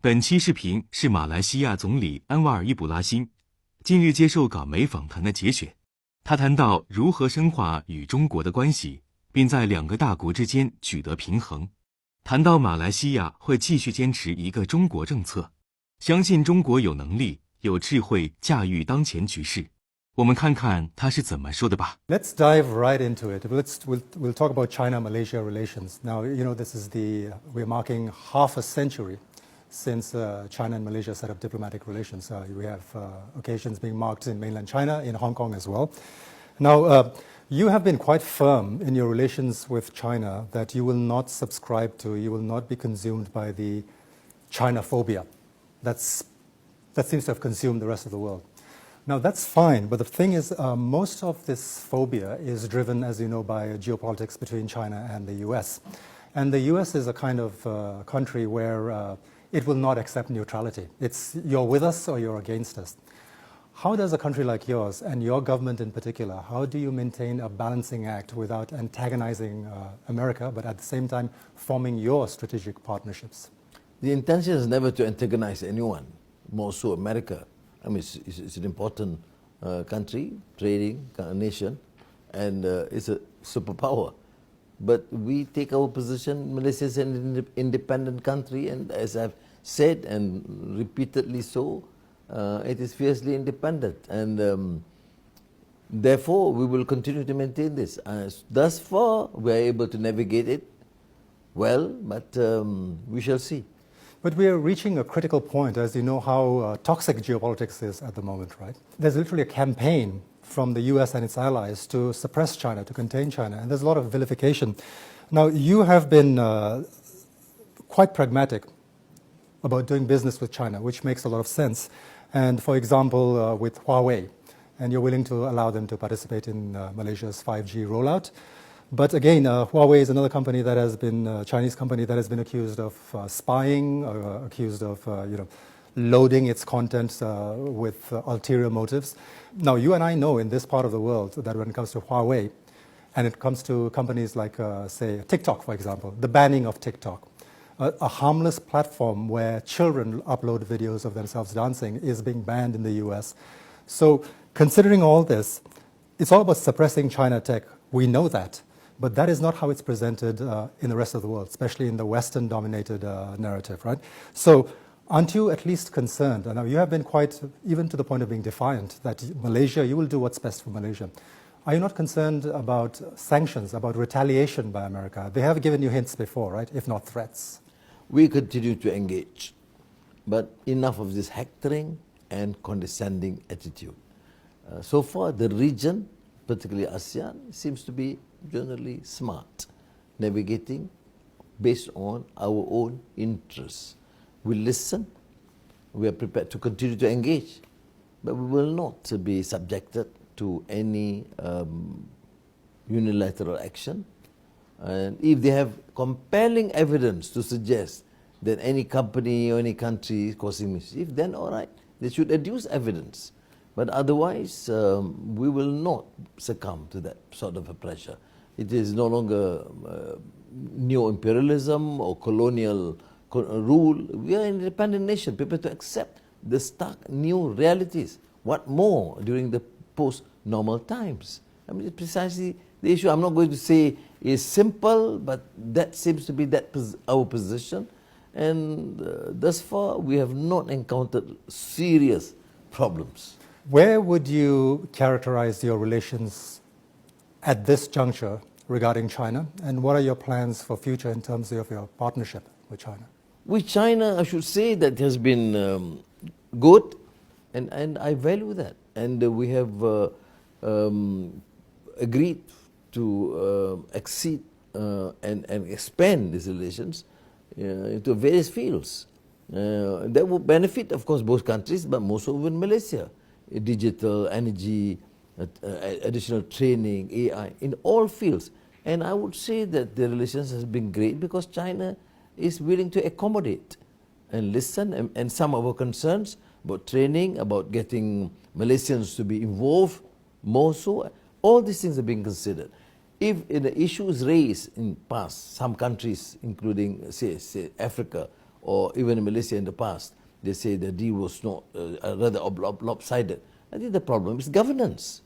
本期视频是马来西亚总理安瓦尔·伊卜拉欣近日接受港媒访谈的节选。他谈到如何深化与中国的关系，并在两个大国之间取得平衡。谈到马来西亚会继续坚持一个中国政策，相信中国有能力、有智慧驾驭当前局势。我们看看他是怎么说的吧。 Let's dive right into it. We'll talk about China-Malaysia relations. Now, this is we're marking half a century since China and Malaysia set up diplomatic relations. We have occasions being marked in mainland China, in Hong Kong as well. Now, you have been quite firm in your relations with China that you will not subscribe to, you will not be consumed by the China phobia that seems to have consumed the rest of the world. Now, that's fine, but the thing is, most of this phobia is driven, as you know, by geopolitics between China and the US. And the US is a kind of country where it will not accept neutrality. It's you're with us or you're against us. How does a country like yours, and your government in particular, how do you maintain a balancing act without antagonizing America, but at the same time forming your strategic partnerships? The intention is never to antagonize anyone, more so America. I mean, it's an important country, trading nation, and it's a superpower. But we take our position. Malaysia is an independent country, and as I've said, and repeatedly so, it is fiercely independent. And therefore, we will continue to maintain this. Thus far, we are able to navigate it well, but we shall see. But we are reaching a critical point, as you know how toxic geopolitics is at the moment, right? There's literally a campaign from the US and its allies to suppress China, to contain China, and there's a lot of vilification. Now, you have been quite pragmatic about doing business with China, which makes a lot of sense. And for example, with Huawei, and you're willing to allow them to participate in Malaysia's 5G rollout. But again, Huawei is another company that has been, a Chinese company that has been accused of spying, accused of loading its content with ulterior motives. Now, you and I know in this part of the world that when it comes to Huawei, and it comes to companies like, say, TikTok, for example, the banning of TikTok, a harmless platform where children upload videos of themselves dancing is being banned in the US. So considering all this, it's all about suppressing China tech. We know that. But that is not how it's presented in the rest of the world, especially in the Western-dominated narrative, right? So aren't you at least concerned? Now, you have been quite, even to the point of being defiant, that Malaysia, you will do what's best for Malaysia. Are you not concerned about sanctions, about retaliation by America? They have given you hints before, right, if not threats. We continue to engage, but enough of this hectoring and condescending attitude. So far, the region, particularly ASEAN, seems to be generally smart, navigating based on our own interests. We listen, we are prepared to continue to engage, but we will not be subjected to any unilateral action. And if they have compelling evidence to suggest that any company or any country is causing mischief, then all right, they should adduce evidence. But otherwise, we will not succumb to that sort of a pressure. It is no longer neo-imperialism or colonial rule. We are an independent nation, prepared to accept the stark new realities. What more during the post-normal times? I mean, it's precisely the issue. I'm not going to say is simple, but that seems to be our position. And thus far, we have not encountered serious problems. Where would you characterize your relations at this juncture regarding China, and what are your plans for future in terms of your partnership with China? With China, I should say that has been good, and I value that. And we have agreed to exceed and expand these relations into various fields. That will benefit, of course, both countries, but most so in Malaysia. Digital, energy, additional training, AI, in all fields. And I would say that the relations has been great because China is willing to accommodate and listen, and some of our concerns about training, about getting Malaysians to be involved more so, all these things are being considered. If the issue is raised in past, some countries, including say Africa or even in Malaysia in the past, they say the deal was not rather lopsided. I think the problem is governance.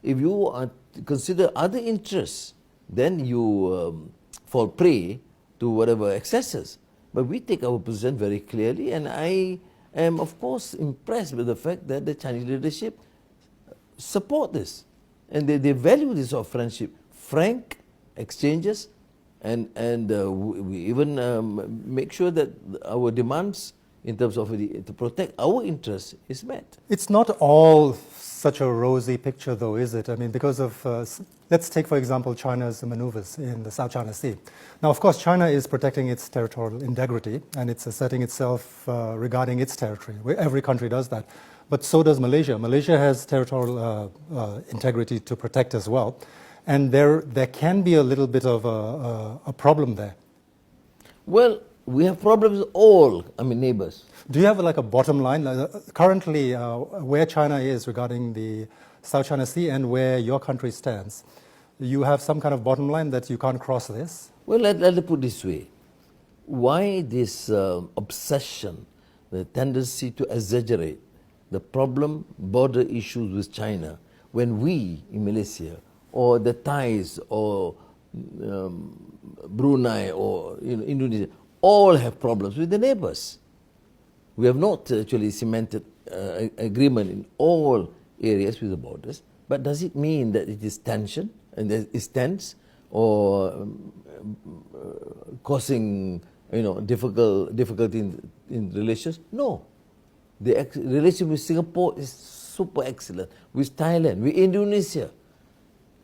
If you consider other interests, then you fall prey to whatever excesses. But we take our position very clearly, and I am, of course, impressed with the fact that the Chinese leadership support this, and they value this sort of friendship, frank exchanges, and we even make sure that our demands in terms of to protect our interests is met. It's not all such a rosy picture, though, is it? I mean, because of, let's take, for example, China's maneuvers in the South China Sea. Now, of course, China is protecting its territorial integrity, and it's asserting itself regarding its territory. Every country does that. But so does Malaysia. Malaysia has territorial integrity to protect as well. And there can be a little bit of a problem there. Well, we have problems with all, neighbors. Do you have like a bottom line? Currently, where China is regarding the South China Sea and where your country stands, you have some kind of bottom line that you can't cross this? Well, let me put it this way. Why this obsession, the tendency to exaggerate the problem, border issues with China, when we in Malaysia, or the Thais, or Brunei, or Indonesia, all have problems with the neighbors. We have not actually cemented agreement in all areas with the borders, but does it mean that it is tension, and it is tense, or causing difficulty in relations? No. The relationship with Singapore is super excellent, with Thailand, with Indonesia.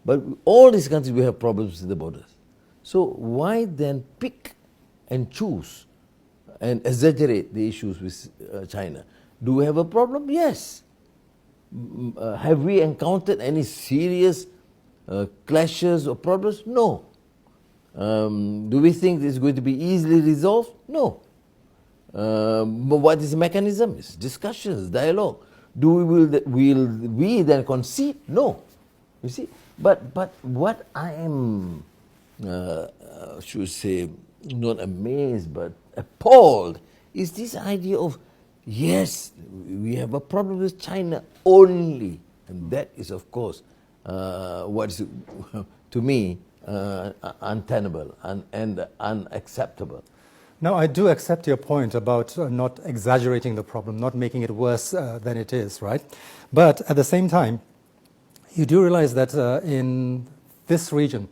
But all these countries, we have problems with the borders. So why then pick and choose and exaggerate the issues with China? Do we have a problem? Yes. Have we encountered any serious clashes or problems? No. Do we think it's going to be easily resolved? No. But what is the mechanism? It's discussions, dialogue. Will we then concede? No. You see? But what I am, should say, not amazed but appalled, is this idea of, yes, we have a problem with China only. And that is, of course, what is, to me, untenable and unacceptable. Now, I do accept your point about not exaggerating the problem, not making it worse than it is, right? But at the same time, you do realize that in this region,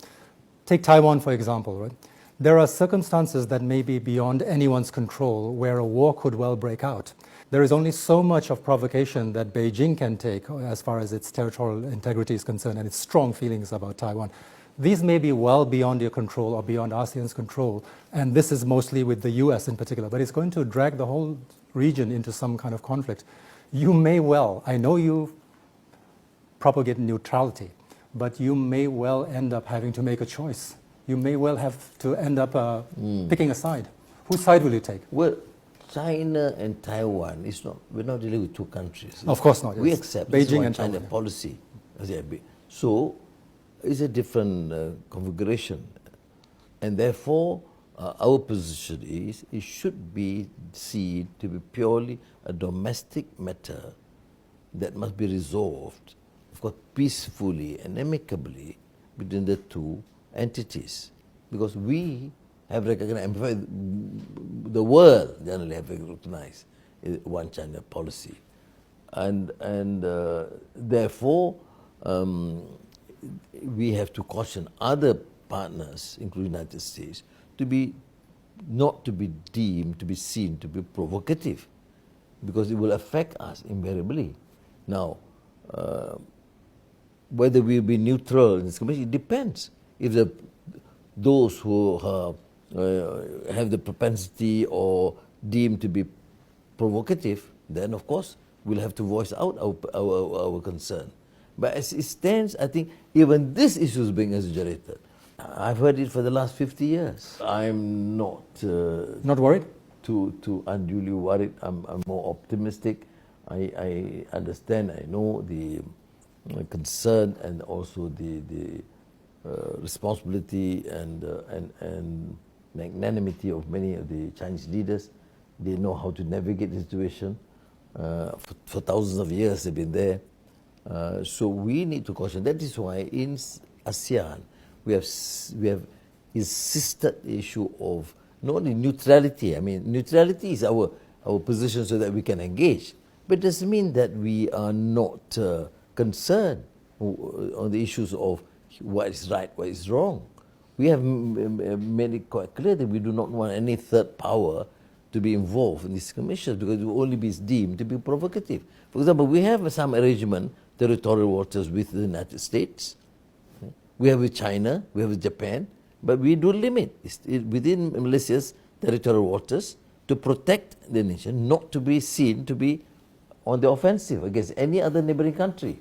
take Taiwan, for example, right? There are circumstances that may be beyond anyone's control where a war could well break out. There is only so much of provocation that Beijing can take as far as its territorial integrity is concerned and its strong feelings about Taiwan. These may be well beyond your control or beyond ASEAN's control, and this is mostly with the US in particular, but it's going to drag the whole region into some kind of conflict. You may well, I know you propagate neutrality, but you may well end up having to make a choice. You may well have to end up picking a side. Whose side will you take? Well, China and Taiwan, we're not dealing with two countries. Of course not. We accept Beijing and China Taiwan. policy. So, it's a different configuration. And therefore, our position is it should be seen to be purely a domestic matter that must be resolved, of course, peacefully and amicably between the two entities. Because we have recognized, the world generally have recognized one China policy. And therefore, we have to caution other partners, including the United States, not to be deemed, to be seen to be provocative, because it will affect us invariably. Now, whether we'll be neutral in this conversation, it depends. If those who have the propensity or deemed to be provocative, then of course we'll have to voice out our concern. But as it stands, I think even this issue is being exaggerated. I've heard it for the last 50 years. I'm not worried? Too unduly worried. I'm more optimistic. I understand. I know the concern and also the responsibility and magnanimity of many of the Chinese leaders. They know how to navigate the situation. For thousands of years they've been there. So we need to caution. That is why in ASEAN we have insisted the issue of not only neutrality. I mean, neutrality is our position so that we can engage. But it doesn't mean that we are not concerned on the issues of what is right, what is wrong. We have made it quite clear that we do not want any third power to be involved in these commissions because it will only be deemed to be provocative. For example, we have some arrangement, territorial waters with the United States. We have with China, we have with Japan, but we do limit within Malaysia's territorial waters to protect the nation, not to be seen to be on the offensive against any other neighboring country.